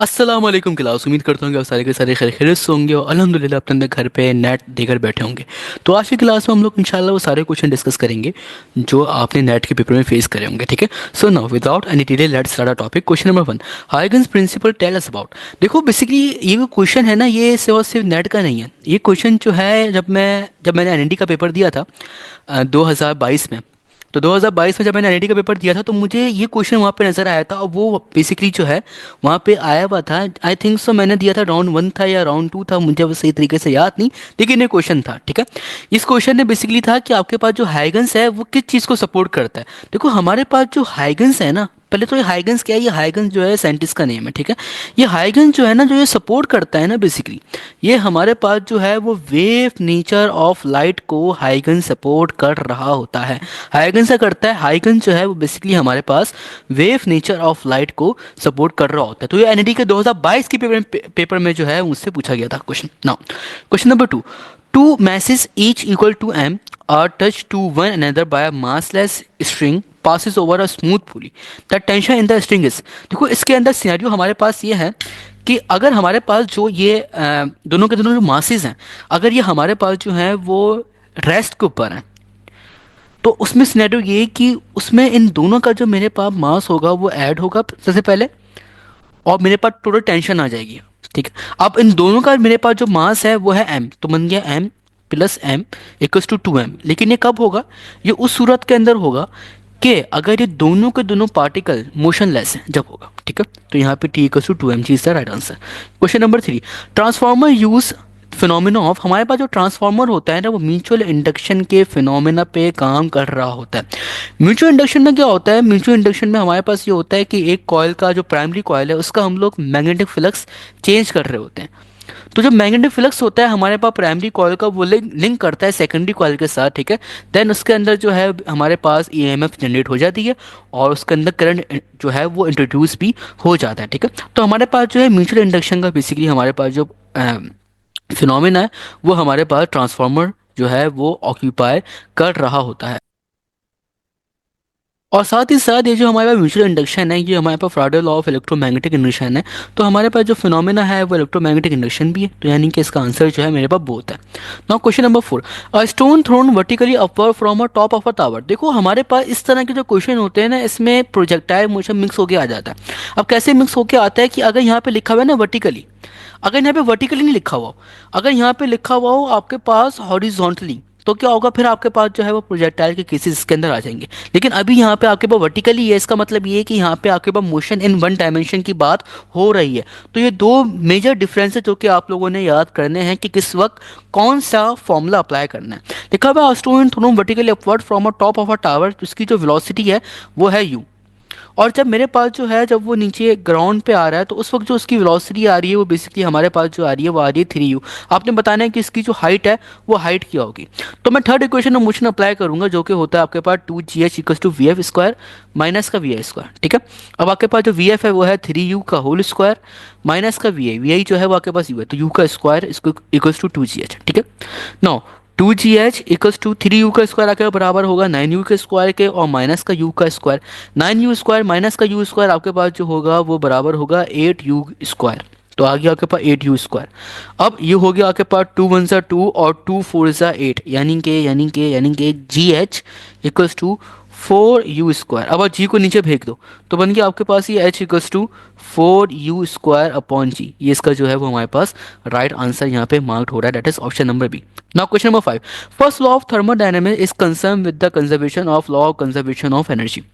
अस्सलाम वालेकुम क्लास। उम्मीद करता हूँ कि आप सारे के सारे खैरियत से होंगे और अल्हम्दुलिल्लाह अपने अपने घर पे नेट देकर बैठे होंगे। तो आज की क्लास में हम लोग इंशाल्लाह वो सारे क्वेश्चन डिस्कस करेंगे जो आपने नेट के पेपर में फेस करे होंगे। ठीक है, so now without any delay let's start a topic. Question number 1, Huygens principle tell us about. देखो बेसिकली ये जो क्वेश्चन है ना, ये सिर्फ नेट का नहीं है। ये क्वेश्चन जो है जब मैंने एनएनडी का पेपर दिया था 2022 में। तो 2022 में जब मैंने एनआईटी का पेपर दिया था तो मुझे ये क्वेश्चन वहाँ पे नज़र आया था और वो बेसिकली जो है वहाँ पे आया हुआ था। आई थिंक सो मैंने दिया था राउंड 1 था या राउंड 2 था, मुझे वो सही तरीके से याद नहीं, लेकिन ये क्वेश्चन था। ठीक है, इस क्वेश्चन ने बेसिकली था कि आपके पास जो हाइगन्स है वो किस चीज़ को सपोर्ट करता है। देखो हमारे पास जो हाइगन्स है ना, पहले तो ये हाइगन्स क्या है, ये हाइगन्स जो है साइंटिस्ट का नेम है। ठीक है, ये हाइगन्स जो है ना, जो ये सपोर्ट करता है ना, बेसिकली ये हमारे पास जो है वो वेव नेचर ऑफ लाइट को हाइगन सपोर्ट कर रहा होता है। हाइगन से करता है, हाइगन जो है वो बेसिकली हमारे पास वेव नेचर ऑफ लाइट को सपोर्ट कर रहा होता है। तो ये एनईडी के 2022 के पेपर में जो है मुझसे पूछा गया था question. Now question number 2, two masses each equal to m are touched to one another by a massless string passes over a smooth pulley. The tension in the string is। देखो इसके अंदर सिनेरियो हमारे पास ये है कि अगर हमारे पास जो ये दोनों के दोनों जो मासेस हैं, अगर ये हमारे पास जो है वो रेस्ट के ऊपर हैं, तो उसमें सिनेरियो ये है कि उसमें इन दोनों का जो मेरे पास मास होगा वो ऐड होगा सबसे पहले, और मेरे पास टोटल टेंशन आ जाएगी। ठीक है, अब इन दोनों का मेरे पास जो मास है वो है एम, तो बन गया M plus M equals to 2m। लेकिन ये कब होगा, ये उस सूरत के अंदर होगा कि अगर ये दोनों के दोनों पार्टिकल मोशनलेस हैं, जब होगा। ठीक है, तो यहाँ पे T equals to 2m is the right answer. Question number 3, transformer use phenomena of. हमारे पास जो ट्रांसफार्मर होता है ना, वो म्यूचुअल इंडक्शन के फिनोमिना पे काम कर रहा होता है। म्यूचुअल इंडक्शन में क्या होता है, म्यूचुअल इंडक्शन में हमारे पास ये होता है कि एक कॉइल का जो प्राइमरी कॉइल है उसका हम लोग मैग्नेटिक फ्लक्स चेंज कर रहे होते हैं। तो जो मैग्नेटिक फ्लक्स होता है हमारे पास प्राइमरी कॉइल का, वो लिंक करता है सेकेंडरी कॉइल के साथ। ठीक है, देन उसके अंदर जो है हमारे पास ईएमएफ जनरेट हो जाती है और उसके अंदर करंट जो है वो इंट्रोड्यूस भी हो जाता है। ठीक है, तो हमारे पास जो है म्यूचुअल इंडक्शन का बेसिकली हमारे पास जो फिनोमेना है वो हमारे पास ट्रांसफार्मर जो है वो ऑक्यूपाई कर रहा होता है। और साथ ही साथ ये जो हमारे पास म्यूचुअल इंडक्शन है, ये हमारे पास Faraday law of electromagnetic induction है। तो हमारे पास जो फिनोमेना है वो इलेक्ट्रोमैग्नेटिक इंडक्शन भी है, तो यानी कि इसका आंसर जो है मेरे पास बोथ है। Now question number 4, a stone thrown vertically upward from a top of a tower. देखो हमारे पास इस तरह के जो क्वेश्चन होते हैं ना, इसमें प्रोजेक्टाइल मोशन मिक्स होकर आ जाता है। अब कैसे मिक्स होकर आता है कि अगर यहाँ पे लिखा हुआ है ना वर्टिकली, अगर यहाँ पे वर्टिकली नहीं लिखा हुआ हो, अगर यहाँ पे लिखा हुआ हो आपके पास हॉरिजॉन्टली, तो क्या होगा, फिर आपके पास जो है वो प्रोजेक्टाइल के केसेस इसके अंदर आ जाएंगे। लेकिन अभी यहाँ पे आपके पास वर्टिकली है, इसका मतलब ये है कि यहाँ पे आपके पास मोशन इन वन डायमेंशन की बात हो रही है। तो ये दो मेजर डिफरेंस है जो कि आप लोगों ने याद करने हैं कि किस वक्त कौन सा फॉर्मूला अप्लाई करना है। लिखा हुआ है stone thrown vertically upward from a top of a tower, उसकी जो वेलोसिटी है वो है u। और जब मेरे पास जो है जब वो नीचे ग्राउंड पे आ रहा है, तो उस वक्त जो उसकी वेलोसिटी आ रही है वो बेसिकली हमारे पास जो आ रही है वो आ रही है 3u। आपने बताना है कि इसकी जो हाइट है वो हाइट क्या होगी। तो मैं थर्ड इक्वेशन में मोशन अप्लाई करूंगा जो कि होता है आपके पास 2gh equals to V F square minus का वी आई स्क्वायर। ठीक है, अब आपके पास जो वी एफ है वो है 3u का होल स्क्वायर माइनस का वी आई जो है वो आपके पास u है, तो u का स्क्वायर इसको इक्वल्स टू 2gh। ठीक है, now 2gh equals to 3u का स्क्वायर आके बराबर होगा 9u के स्क्वायर के और माइनस का u का स्क्वायर। 9u स्क्वायर माइनस का u स्क्वायर आपके पास जो होगा वो बराबर होगा 8u स्क्वायर। तो आ गया आपके पास 8u स्क्वायर। अब ये हो गया आपके पास 2 1 2 और 2 4 8, यानी कि gh equals to 4u square. अब जी को नीचे फेंक दो तो बन गया आपके पास ये h equals to 4u square upon g. ये इसका जो है वो हमारे पास राइट आंसर यहाँ पे मार्क्ड हो रहा है, that is option number B. Now question number 5, first law of thermodynamics is concern with the conservation of law of conservation of energy.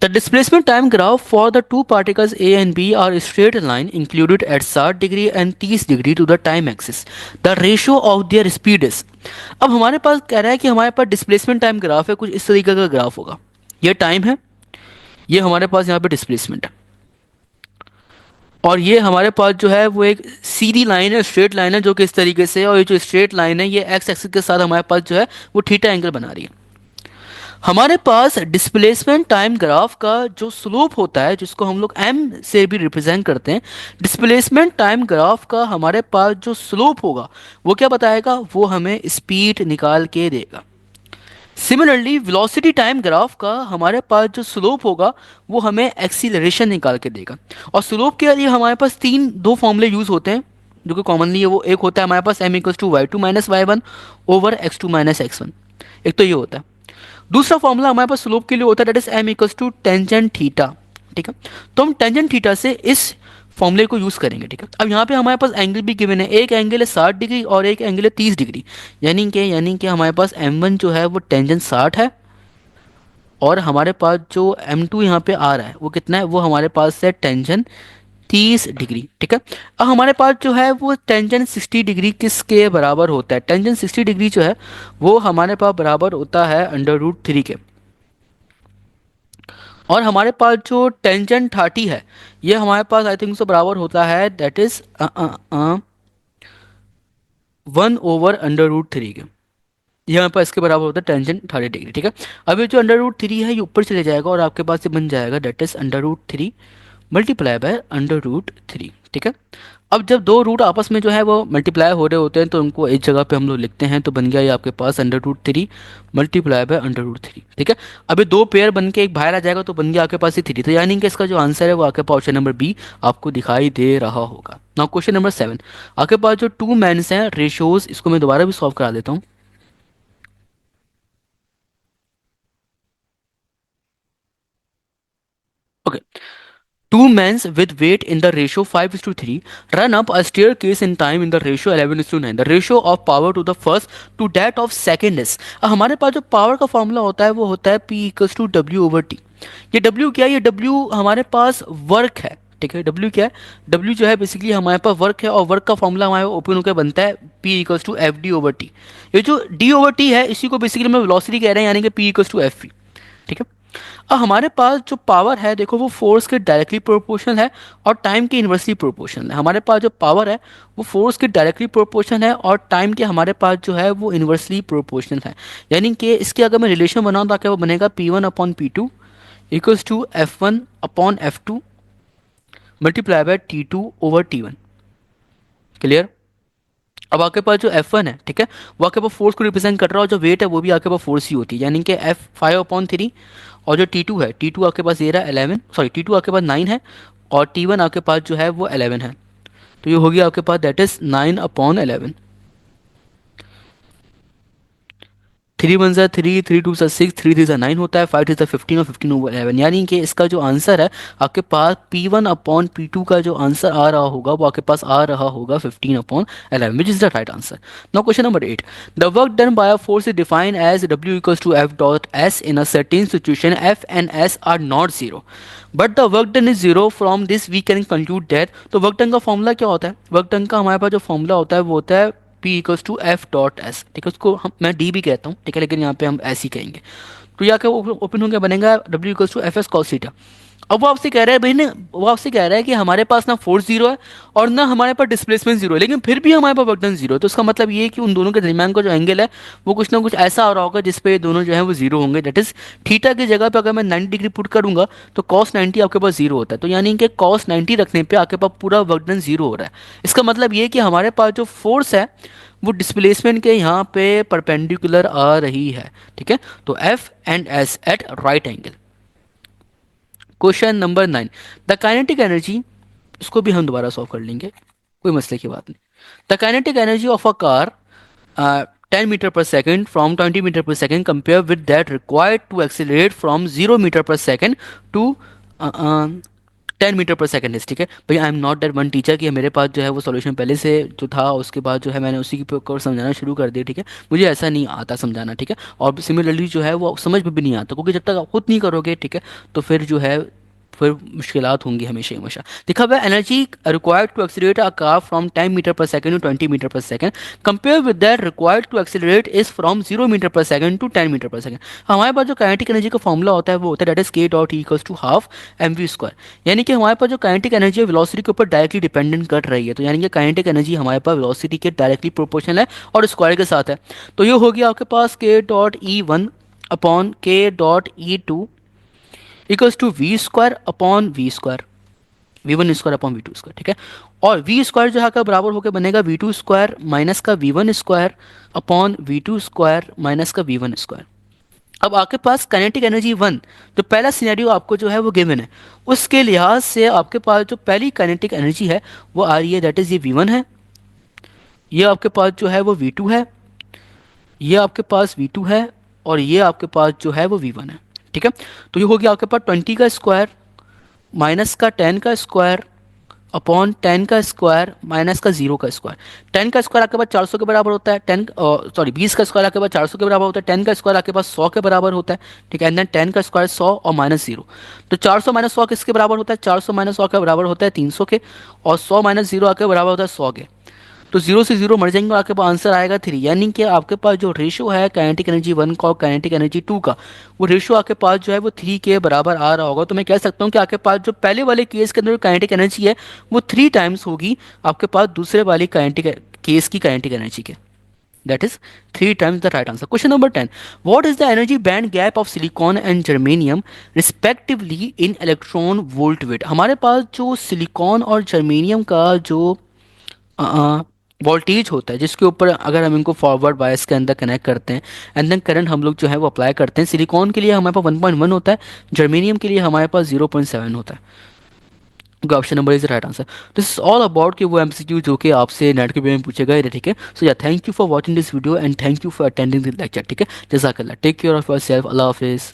The displacement time graph for the two particles A and B are a straight line included at 60 degree and 30 degree to the time axis. The ratio of their speed is। अब हमारे पास कह रहा है कि हमारे पास displacement time graph है, कुछ इस तरीके का ग्राफ होगा। ये टाइम है, ये हमारे पास यहाँ पे डिस्प्लेसमेंट है, और ये हमारे पास जो है वो एक सीधी लाइन है, स्ट्रेट लाइन है जो कि इस तरीके से, और ये जो स्ट्रेट लाइन है ये एक्स एक्सिस के साथ हमारे पास जो है वो थीटा एंगल बना रही है। हमारे पास डिस्प्लेसमेंट टाइम ग्राफ का जो स्लोप होता है जिसको हम लोग एम से भी रिप्रेजेंट करते हैं, डिस्प्लेसमेंट टाइम ग्राफ का हमारे पास जो स्लोप होगा वो क्या बताएगा, वो हमें स्पीड निकाल के देगा। सिमिलरली वेलोसिटी टाइम ग्राफ का हमारे पास जो स्लोप होगा वो हमें एक्सीलरेशन निकाल के देगा। और स्लोप के लिए हमारे पास दो फॉर्मूले यूज होते हैं जो कि कॉमनली है। वो एक होता है हमारे पास m equals to y two minus y one over x two minus x one. एक तो ये होता है। दूसरा फॉर्मूला हमारे पास स्लोप के लिए होता है that is M equals to tangent theta. ठीक है, तो हम टेंजेंट थीटा से इस फॉर्मूले को यूज करेंगे। ठीक है, अब यहाँ पे हमारे पास एंगल भी गिवन है, एक एंगल है 60 डिग्री और एक एंगल है 30 डिग्री। यानी कि हमारे पास m1 जो है वो टेंजेंट 60 है और हमारे पास जो m2 यहाँ पे आ रहा है वो कितना है, वो हमारे पास है टेंजेंट 30 डिग्री। ठीक है, अब हमारे पास जो है वो टेंजेंट 60 डिग्री किसके बराबर होता है, टेंजेंट 60 डिग्री जो है वो हमारे पास बराबर होता है अंडर रूट 3 के। और हमारे पास जो टेंजेंट 30 है ये हमारे पास आई थिंक से बराबर होता है दैट इज 1/√3 के। ये हमारे पास इसके बराबर होता है टेंजेंट 30 डिग्री। ठीक है, अब ये जो अंडर रूट 3 है ये ऊपर चले जाएगा और आपके पास ये बन जाएगा that is under root 3 multiply by under root 3। ठीक है, अब जब दो रूट आपस में जो है वो मल्टीप्लाई हो रहे होते हैं तो उनको एक जगह पे हम लोग लिखते हैं, तो बन गया ये आपके पास under root 3 multiply by under root 3। ठीक है, अब ये दो पेयर बन के एक बाहर आ जाएगा तो बन गया आपके पास ये 3। तो यानी कि इसका जो आंसर है वो आपके पास ऑप्शन नंबर बी आपको दिखाई दे रहा होगा। नाउ क्वेश्चन नंबर 7, आपके पास जो टू मैन्स हैं रेशोज, इसको मैं दोबारा भी सॉल्व करा देता हूँ। Okay, two men with weight in the ratio 5:3 run up a staircase in time in the ratio 11:9. The ratio of power to the first to that of second is। अब हमारे पास जो पावर का formula होता है वो होता है P equals to W over T. ये W क्या है, ये W हमारे पास वर्क है। ठीक है, W क्या है, W जो है बेसिकली हमारे पास वर्क है और वर्क का फॉर्मूला हमारे ओपन होकर बनता है P equals to F D over T. ये जो D ओवर टी है इसी को बेसिकली हम वेलोसिटी कह रहे हैं, यानी कि P equals to F V. ठीक है, अब हमारे पास जो पावर है देखो वो फोर्स के डायरेक्टली प्रोपोर्शनल है और टाइम के इन्वर्सली प्रोपोर्शनल है। हमारे पास जो पावर है वो फोर्स के डायरेक्टली प्रोपोर्शनल है और टाइम के हमारे पास जो है वो इन्वर्सली प्रोपोर्शनल है। यानी कि इसके अगर मैं रिलेशन बनाऊँ तो क्या वो बनेगा P1/P2 equals to F1/F2 multiply by T2/T1। Clear. अब आपके पास जो F1 है, ठीक है, वो आपके पास फोर्स को रिप्रेजेंट कर रहा है और जो वेट है वो भी आपके पास फोर्स ही होती है, यानी कि F5/3। और जो T2 है, T2 आपके पास ये रहा 11, सॉरी T2 आपके पास 9 है और T1 आपके पास जो है वो 11 है। तो ये हो गया आपके पास दैट इज 9/11। 3 1 3, 3 2 6, 3 3 9 होता है, 5 3 15 और 15/11। यानी कि इसका जो आंसर है आपके पास P1/P2 का जो आंसर आ रहा होगा वो आपके पास आ रहा होगा 15/11, which is the right answer. Now question number 8, the work done by a force is defined as W equals to F dot S in a certain situation F and S are not zero but the work done is zero, from this we can conclude that. तो work done का formula क्या होता है, work done का हमारे पास जो formula होता है वो होता है P equals to F dot S. ठीक है, उसको हम मैं डी भी कहता हूँ, ठीक है, लेकिन यहाँ पे हम ऐसे ही कहेंगे। तो यहाँ के ओपन होकर बनेगा W equals to F S cos theta. अब वो आपसे कह रहा है भाई ने, वो आपसे कह रहा है कि हमारे पास ना फोर्स जीरो है और ना हमारे पास डिस्प्लेसमेंट जीरो है, लेकिन फिर भी हमारे पास वर्क डन जीरो है। तो इसका मतलब ये है कि उन दोनों के दरमियान का जो एंगल है वो कुछ ना कुछ ऐसा हो रहा होगा जिसपे ये दोनों जो है वो जीरो होंगे। दैट इज थीटा की जगह पे अगर मैं 90 डिग्री पुट करूंगा तो कॉस 90 आपके पास जीरो होता है। तो यानी कि कॉस 90 रखने पे आपके पास पूरा वर्क डन जीरो हो रहा है। इसका मतलब ये है कि हमारे पास जो फोर्स है वो डिस्प्लेसमेंट के यहाँ पे परपेंडिकुलर आ रही है। ठीक है, तो F and S at right angle. Question number 9, the kinetic energy, इसको भी हम दोबारा सॉल्व कर लेंगे, कोई मसले की बात नहीं। The kinetic energy of a car 10 meter per second from 20 meter per second compare with that required to accelerate from 0 meter per second to 10 meter per second is. ठीक है भाई, I am not that one teacher कि मेरे पास जो है वो solution पहले से जो था उसके बाद जो है मैंने उसी के ऊपर समझाना शुरू कर दिया। ठीक है, मुझे ऐसा नहीं आता समझाना। ठीक है, और सिमिलरली जो है वो समझ में भी नहीं आता, क्योंकि जब तक आप खुद नहीं करोगे, ठीक है, तो फिर जो है फिर मुश्किलात होंगी हमेशा ही हमेशा। देखा हुआ energy required to accelerate a car from 10 meter per second to 20 meter per second compare with that required to accelerate is from 0 meter per second to 10 meter per second. हमारे पास जो काइनेटिक एनर्जी का formula होता है वो होता है that is K dot equals to half M V square. यानी कि हमारे पास जो काइनेटिक एनर्जी है वेलोसिटी के ऊपर डायरेक्टली डिपेंडेंट कर रही है। तो यानी कि काइनेटिक एनर्जी हमारे पास वेलोसिटी के डायरेक्टली प्रोपोर्शनल है और स्क्वायर के साथ है। तो ये हो गया आपके पास K dot E one upon K dot E two equals to V square upon V square, V one square upon V two square. ठीक है, और वी स्क्वायर जो है का बराबर होकर बनेगा वी टू स्क्वायर माइनस का V one square upon V two square minus का वी वन स्क्वायर। अब आपके पास काइनेटिक एनर्जी वन, जो पहला सिनेरियो आपको जो है वो गिवन है, उसके लिहाज से आपके पास जो पहली काइनेटिक एनर्जी है वो आ रही है, दैट इज ये V1 है, ये आपके पास जो है वो V2 है, ये आपके पास V2 है, और ये आपके पास जो है वो V1 है। ठीक है, तो ये हो गया आपके पास 20 का स्क्वायर माइनस का 10 का स्क्वायर अपॉन 10 का स्क्वायर माइनस का 0 का स्क्वायर। 10 का स्क्वायर आपके पास 400 के बराबर होता है, 10 सॉरी 20 का स्क्वायर आपके पास 400 के बराबर होता है, 10 का स्क्वायर आपके पास 100 के बराबर होता है। ठीक है, एंड देन 10 का स्क्वायर 100 और माइनस 0। तो 400 माइनस 100 किसके बराबर होता है? 400 माइनस 100 के बराबर होता है 300 के, और 100 माइनस 0 आपके बराबर होता है 100 के। तो जीरो से जीरो मर जाएंगे और आपके पास आंसर आएगा 3, यानी कि आपके पास जो रेशियो है काइनेटिक एनर्जी 1 का और काइनेटिक एनर्जी 2 का, वो रेशियो आपके पास जो है वो 3 के बराबर आ रहा होगा। तो मैं कह सकता हूँ कि आपके पास जो पहले वाले केस के अंदर जो काइनेटिक एनर्जी है वो 3 टाइम्स होगी आपके पास दूसरे वाले काइनेटिक केस की काइनेटिक एनर्जी के, that is 3 times the right answer. Question number 10, what is the energy band gap of silicon and germanium respectively in electron volt wait. हमारे पास जो सिलिकॉन और जर्मेनियम का जो वोल्टेज होता है, जिसके ऊपर अगर हम इनको फॉरवर्ड बायस के अंदर कनेक्ट करते हैं एंड देन करंट हम लोग जो है वो अप्लाई करते हैं, सिलिकॉन के लिए हमारे पास 1.1 होता है, जर्मेनियम के लिए हमारे पास 0.7 होता है। Option number is right answer. This is all about कि वो एमसीक्यू जो कि आपसे नेट के बारे में पूछे गए थे। ठीक है, सो या thank you for watching this video and thank you for attending this lecture. ठीक है, जज़ाकल्लाह, take care of your self, अल्लाह हाफिज़।